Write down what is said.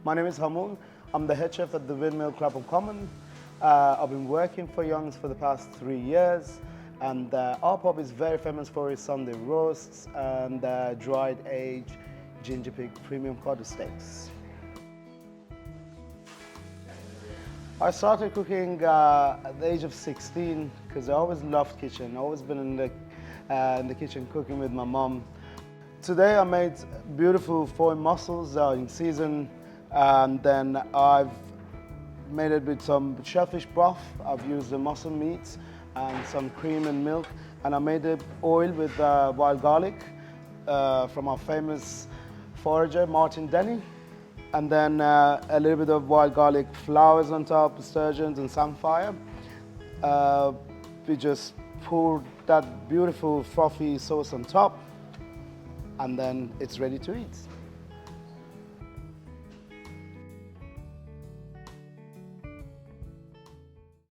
My name is Hamoun. I'm the head chef at the Windmill Clapham Common. I've been working for Young's for the past 3 years, and our pub is very famous for its Sunday roasts and dried aged ginger pig premium quarter steaks. I started cooking at the age of 16 because I always loved kitchen. I've always been in the kitchen cooking with my mom. Today I made beautiful Fowey mussels in season, and then I've made it with some shellfish broth. I've used the mussel meat and some cream and milk, and I made the oil with wild garlic from our famous forager, Denny. And then a little bit of wild garlic flowers on top, sturgeons and samphire. We just poured that beautiful frothy sauce on top, and then it's ready to eat.